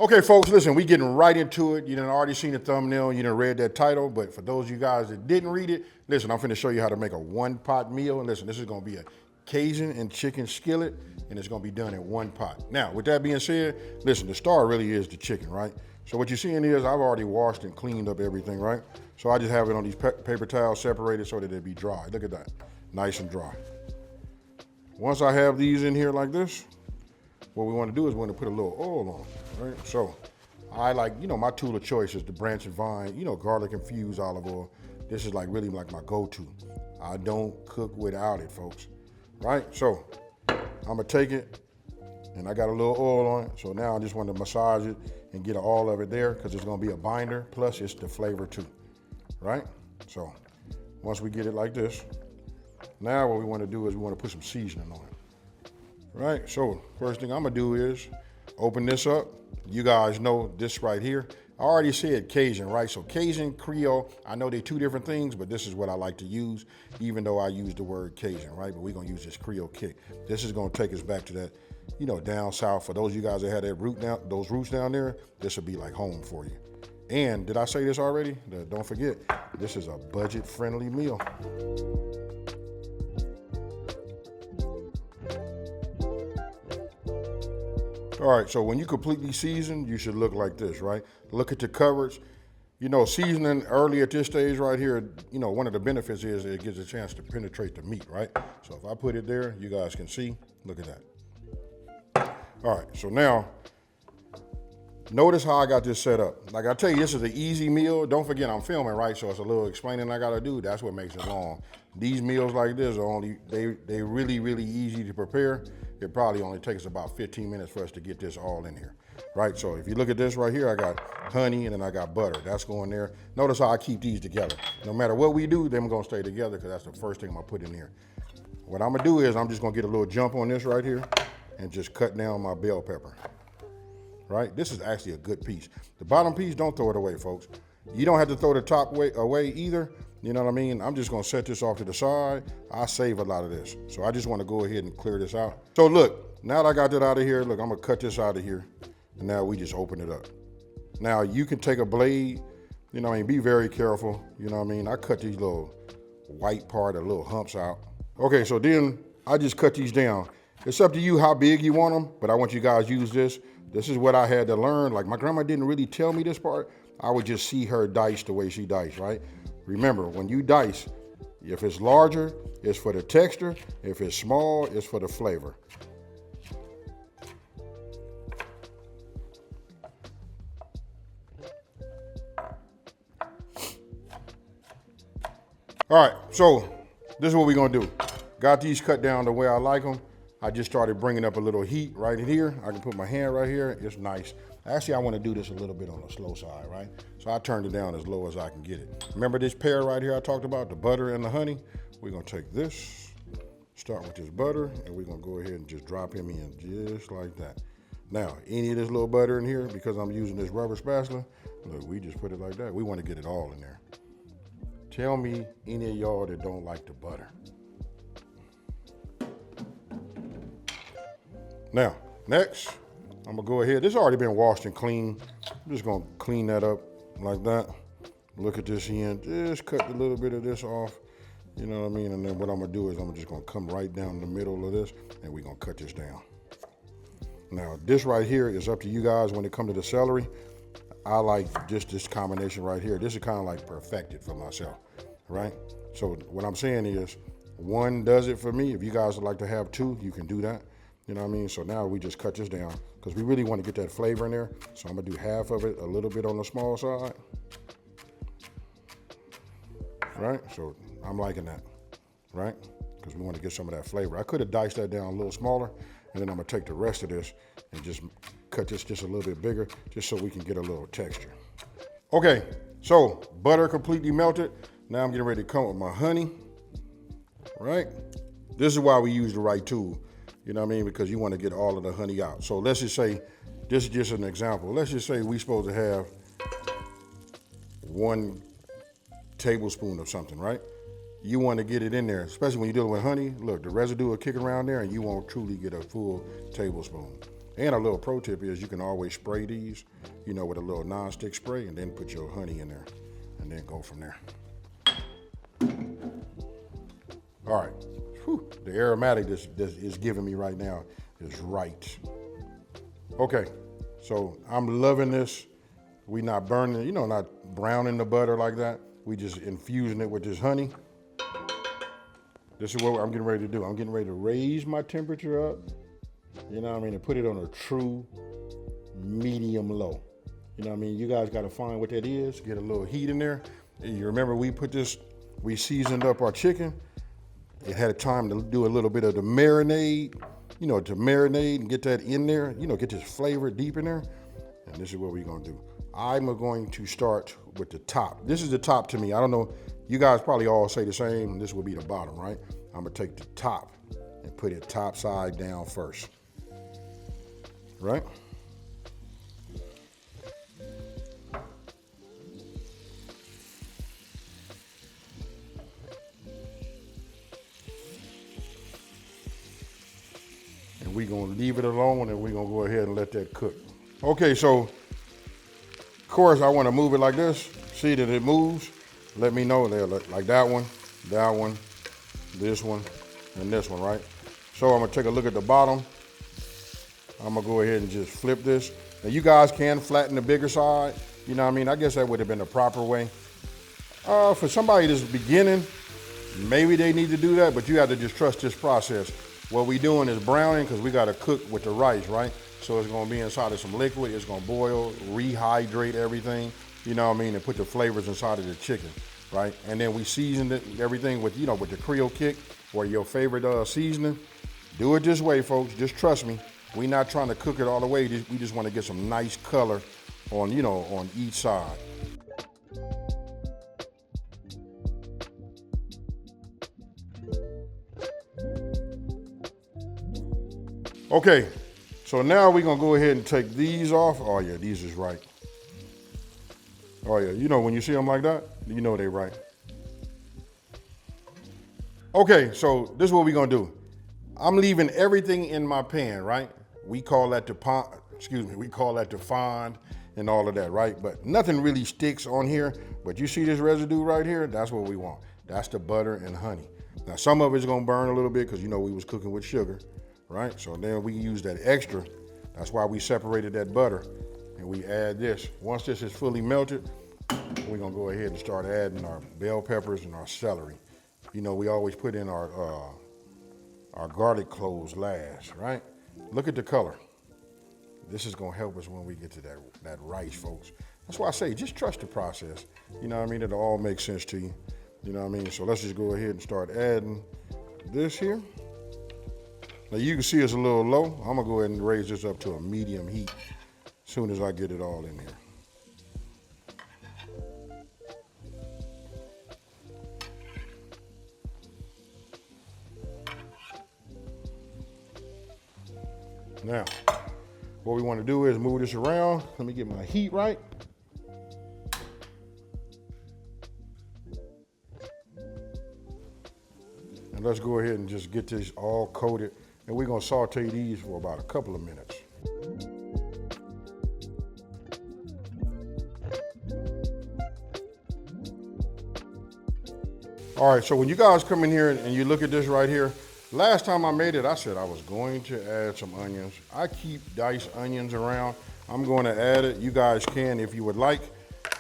Okay, folks, listen, we getting right into it. You done already seen the thumbnail, you done read that title, but for those of you guys that didn't read it, listen, I'm finna show you how to make a one-pot meal. And listen, this is gonna be a Cajun and chicken skillet, and it's gonna be done in one pot. Now, with that being said, listen, the star really is the chicken, right? So what you're seeing is I've already washed and cleaned up everything, right? So I just have it on these paper towels separated so that it'll be dry. Look at that, nice and dry. Once I have these in here like this, what we want to do is we want to put a little oil on, right? So I like, my tool of choice is the Branch and Vine, garlic infused olive oil. This is like really like my go-to. I don't cook without it, folks, right? So I'm gonna take it, and I got a little oil on it. So now I just want to massage it and get all of it there because it's gonna be a binder, plus it's the flavor too, right? So once we get it like this, now what we want to do is we want to put some seasoning on it. Right, so first thing I'm gonna do is open this up. You guys know this right here. I already said Cajun, right? So Cajun, Creole, I know they're two different things, but this is what I like to use, even though I use the word Cajun, right? But we're gonna use this Creole kick. This is gonna take us back to that, down south. For those of you guys that had those roots down there, this will be like home for you. And did I say this already? Don't forget, this is a budget-friendly meal. All right, so when you completely season, you should look like this, right? Look at the coverage. Seasoning early at this stage right here, one of the benefits is it gives a chance to penetrate the meat, right? So if I put it there, you guys can see, look at that. All right, so now, notice how I got this set up. Like I tell you, this is an easy meal. Don't forget I'm filming, right? So it's a little explaining I gotta do. That's what makes it long. These meals like this are they really, really easy to prepare. It probably only takes about 15 minutes for us to get this all in here, right? So if you look at this right here, I got honey and then I got butter. That's going there. Notice how I keep these together. No matter what we do, they're gonna stay together because that's the first thing I'm gonna put in here. What I'm gonna do is I'm just gonna get a little jump on this right here and just cut down my bell pepper, right? This is actually a good piece. The bottom piece, don't throw it away, folks. You don't have to throw the top away either. You know what I mean? I'm just gonna set this off to the side. I save a lot of this. So I just wanna go ahead and clear this out. So look, now that I got that out of here, look, I'm gonna cut this out of here. And now we just open it up. Now you can take a blade, be very careful. I cut these little white part or little humps out. Okay, so then I just cut these down. It's up to you how big you want them, but I want you guys to use this. This is what I had to learn. Like my grandma didn't really tell me this part. I would just see her dice the way she diced, right? Remember, when you dice, if it's larger, it's for the texture. If it's small, it's for the flavor. All right, so this is what we're gonna do. Got these cut down the way I like them. I just started bringing up a little heat right in here. I can put my hand right here, it's nice. Actually, I wanna do this a little bit on the slow side, right? So I turned it down as low as I can get it. Remember this pair right here I talked about, the butter and the honey? We're gonna take this, start with this butter, and we're gonna go ahead and just drop him in just like that. Now, any of this little butter in here, because I'm using this rubber spatula, look, we just put it like that. We wanna get it all in there. Tell me any of y'all that don't like the butter. Now, next, I'm gonna go ahead. This has already been washed and cleaned. I'm just gonna clean that up like that. Look at this end, just cut a little bit of this off. You know what I mean? And then what I'm gonna do is I'm just gonna come right down the middle of this and we're gonna cut this down. Now, this right here is up to you guys when it comes to the celery. I like just this combination right here. This is kind of like perfected for myself, right? So what I'm saying is one does it for me. If you guys would like to have two, you can do that. You know what I mean? So now we just cut this down because we really want to get that flavor in there. So I'm gonna do half of it, a little bit on the small side. Right? So I'm liking that, right? Because we want to get some of that flavor. I could have diced that down a little smaller, and then I'm gonna take the rest of this and just cut this just a little bit bigger, just so we can get a little texture. Okay, so butter completely melted. Now I'm getting ready to come with my honey, right? This is why we use the right tool. You know what I mean? Because you want to get all of the honey out. So let's just say, this is just an example. Let's just say we're supposed to have 1 tablespoon of something, right? You want to get it in there, especially when you're dealing with honey. Look, the residue will kick around there and you won't truly get a full tablespoon. And a little pro tip is you can always spray these, you know, with a little non-stick spray, and then put your honey in there and then go from there. All right, whew, the aromatic this is giving me right now is right. Okay, so I'm loving this. We not burning, you know, not browning the butter like that. We just infusing it with this honey. This is what I'm getting ready to do. I'm getting ready to raise my temperature up, you know what I mean, and put it on a true medium low. You know what I mean? You guys got to find what that is, get a little heat in there. And you remember we seasoned up our chicken. It had time to do a little bit of the marinade, you know, to marinate and get that in there, you know, get this flavor deep in there. And this is what we're going to do. I'm going to start with the top. This is the top to me. I don't know. You guys probably all say the same. This will be the bottom, right? I'm going to take the top and put it top side down first. Right? And we're going to leave it alone, and we're going to go ahead and let that cook. Okay, so of course I want to move it like this. See that it moves? Let me know there, like that one, this one, and this one, right? So I'm gonna take a look at the bottom. I'm gonna go ahead and just flip this. Now you guys can flatten the bigger side. You know what I mean? I guess that would have been the proper way. For somebody that's beginning, maybe they need to do that, but you have to just trust this process. What we doing is browning because we gotta cook with the rice, right? So it's gonna be inside of some liquid, it's gonna boil, rehydrate everything, you know what I mean, and put the flavors inside of the chicken, right? And then we seasoned it, everything with, you know, with the Creole kick or your favorite seasoning. Do it this way, folks, just trust me. We're not trying to cook it all the way, we just wanna get some nice color on, you know, on each side. Okay, so now we're gonna go ahead and take these off. Oh yeah, these is right. Oh yeah, you know when you see them like that, you know they right. Okay, so this is what we're gonna do. I'm leaving everything in my pan, right? We call that the fond and all of that, right? But nothing really sticks on here, but you see this residue right here? That's what we want. That's the butter and honey. Now some of it's gonna burn a little bit because you know we was cooking with sugar, right? So then we use that extra. That's why we separated that butter and we add this. Once this is fully melted, we're gonna go ahead and start adding our bell peppers and our celery. You know, we always put in our garlic cloves last, right? Look at the color. This is gonna help us when we get to that rice, folks. That's why I say, just trust the process. You know what I mean? It'll all make sense to you. You know what I mean? So let's just go ahead and start adding this here. Now you can see it's a little low. I'm gonna go ahead and raise this up to a medium heat as soon as I get it all in here. Now, what we want to do is move this around. Let me get my heat right. And let's go ahead and just get this all coated. And we're gonna saute these for about a couple of minutes. All right, so when you guys come in here and you look at this right here, last time I made it, I said I was going to add some onions. I keep diced onions around. I'm going to add it. You guys can if you would like,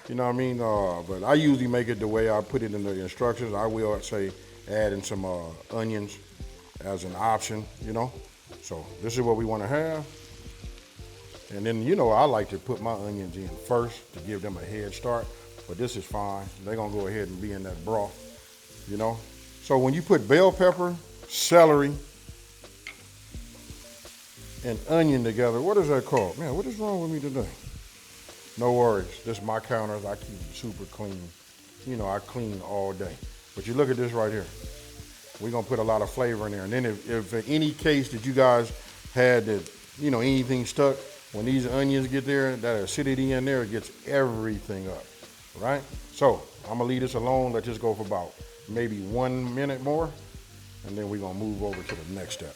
you know what I mean? But I usually make it the way I put it in the instructions. I will say add in some onions as an option, you know? So this is what we want to have. And then, you know, I like to put my onions in first to give them a head start, but this is fine. They're gonna go ahead and be in that broth, you know? So when you put bell pepper, celery, and onion together, what is that called? Man, what is wrong with me today? No worries, this is my counters. I keep them super clean. You know, I clean all day. But you look at this right here. We're gonna put a lot of flavor in there. And then if in any case that you guys had that, you know, anything stuck, when these onions get there, that acidity in there, it gets everything up, right? So I'm gonna leave this alone. Let this go for about maybe 1 minute more. And then we're gonna move over to the next step.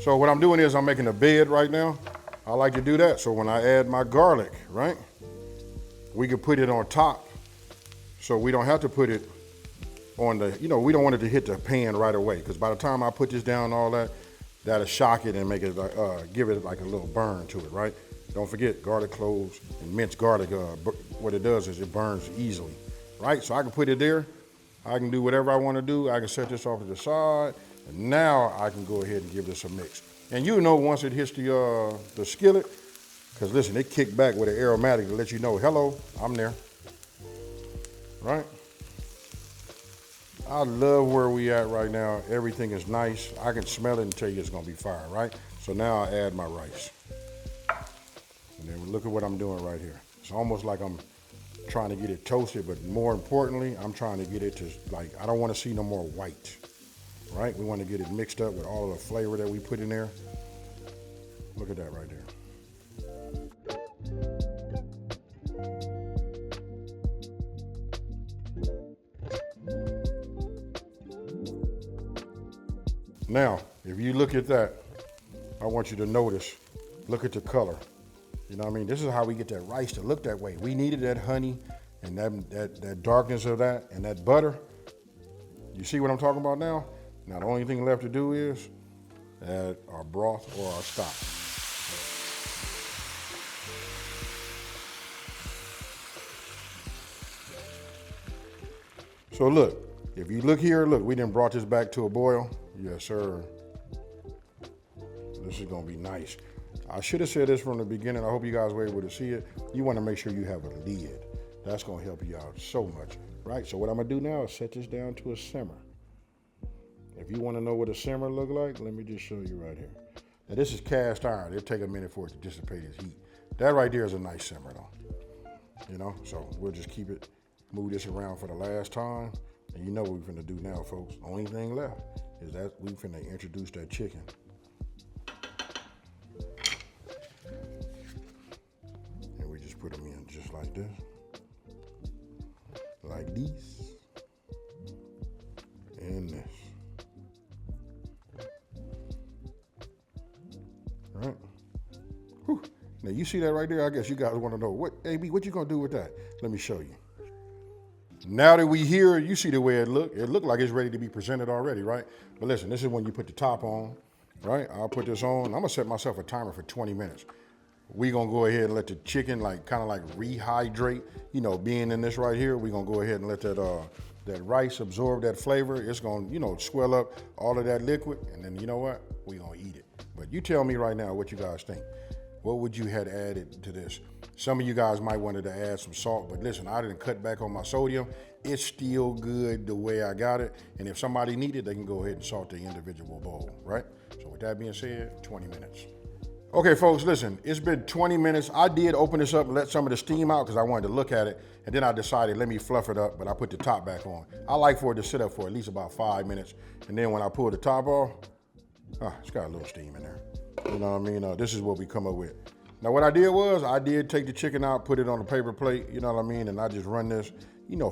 So what I'm doing is I'm making a bed right now. I like to do that. So when I add my garlic, right, we can put it on top. So we don't have to put it on the, we don't want it to hit the pan right away. Because by the time I put this down and all that, that'll shock it and make it, give it like a little burn to it, right? Don't forget, garlic cloves and minced garlic, what it does is it burns easily, right? So I can put it there. I can do whatever I want to do. I can set this off to the side. And now I can go ahead and give this a mix. And once it hits the skillet, because listen, it kicked back with an aromatic to let you know, hello, I'm there, right? I love where we at right now. Everything is nice. I can smell it and tell you it's gonna be fire, right? So now I add my rice. And then look at what I'm doing right here. It's almost like I'm trying to get it toasted, but more importantly, I'm trying to get it to, like, I don't want to see no more white, right? We want to get it mixed up with all of the flavor that we put in there. Look at that right there. Now, if you look at that, I want you to notice, look at the color. You know what I mean? This is how we get that rice to look that way. We needed that honey and that darkness of that and that butter. You see what I'm talking about now? Now the only thing left to do is add our broth or our stock. So look, if you look here, look, we done brought this back to a boil. Yes, sir. This is gonna be nice. I should have said this from the beginning. I hope you guys were able to see it. You wanna make sure you have a lid. That's gonna help you out so much, right? So what I'm gonna do now is set this down to a simmer. If you wanna know what a simmer look like, let me just show you right here. Now this is cast iron. It'll take a minute for it to dissipate its heat. That right there is a nice simmer though. So we'll just keep it, move this around for the last time. And you know what we're finna do now, folks. Only thing left is that we finna introduce that chicken. And we just put them in just like this. Like this. And this. All right. Whew. Now you see that right there? I guess you guys wanna know, what, AB, what you gonna do with that? Let me show you. Now that we here, you see the way it look. It looked like it's ready to be presented already, right? But listen, this is when you put the top on, right? I'll put this on. I'm gonna set myself a timer for 20 minutes. We gonna go ahead and let the chicken kind of rehydrate, being in this right here. We gonna go ahead and let that rice absorb that flavor. It's gonna, swell up all of that liquid, and then you know what? We gonna eat it. But you tell me right now what you guys think. What would you have added to this? Some of you guys might wanted to add some salt, but listen, I didn't cut back on my sodium. It's still good the way I got it. And if somebody needs it, they can go ahead and salt the individual bowl, right? So with that being said, 20 minutes. Okay, folks, listen, it's been 20 minutes. I did open this up and let some of the steam out because I wanted to look at it. And then I decided, let me fluff it up, but I put the top back on. I like for it to sit up for at least about 5 minutes. And then when I pull the top off, it's got a little steam in there. You know what I mean? This is what we come up with. Now what I did was, I did take the chicken out, put it on a paper plate, you know what I mean? And I just run this,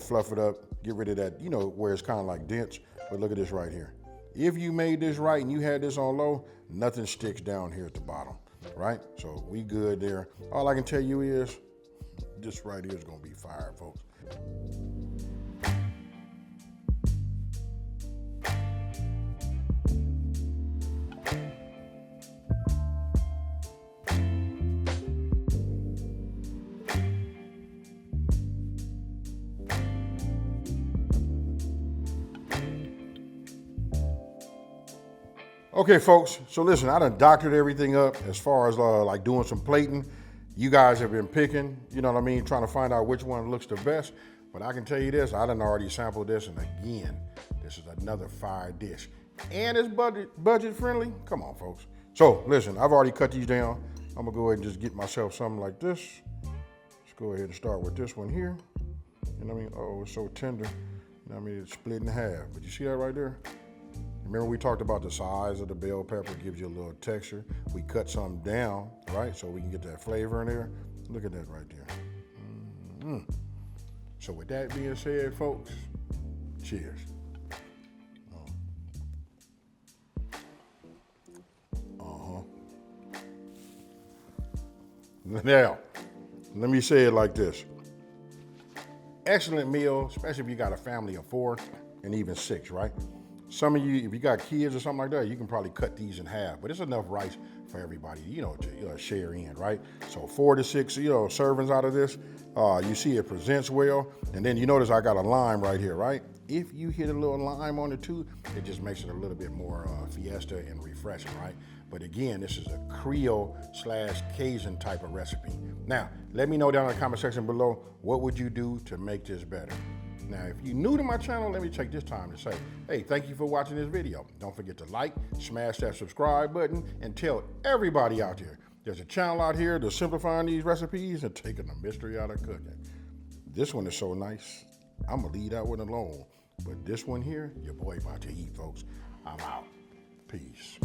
fluff it up, get rid of that, where it's kind of like dense. But look at this right here. If you made this right and you had this on low, nothing sticks down here at the bottom, right? So we good there. All I can tell you is, this right here is gonna be fire, folks. Okay, folks, so listen, I done doctored everything up as far as doing some plating. You guys have been picking, you know what I mean, trying to find out which one looks the best. But I can tell you this, I done already sampled this, and again, this is another fire dish. And it's budget friendly. Come on, folks. So listen, I've already cut these down. I'm gonna go ahead and just get myself something like this. Let's go ahead and start with this one here. You know what I mean? Oh, it's so tender. You know what I mean? It's split in half. But you see that right there? Remember we talked about the size of the bell pepper gives you a little texture. We cut some down, right? So we can get that flavor in there. Look at that right there. Mm-hmm. So with that being said, folks, cheers. Now, let me say it like this. Excellent meal, especially if you got a family of 4 and even 6, right? Some of you, if you got kids or something like that, you can probably cut these in half, but it's enough rice for everybody, to share in, right? So 4 to 6, servings out of this. You see it presents well, and then you notice I got a lime right here, right? If you hit a little lime on it too, it just makes it a little bit more fiesta and refreshing, right? But again, this is a Creole/Cajun type of recipe. Now, let me know down in the comment section below, what would you do to make this better? Now, if you're new to my channel, let me take this time to say, hey, thank you for watching this video. Don't forget to like, smash that subscribe button, and tell everybody out there, there's a channel out here that's simplifying these recipes and taking the mystery out of cooking. This one is so nice, I'm gonna leave that one alone. But this one here, your boy about to eat, folks. I'm out. Peace.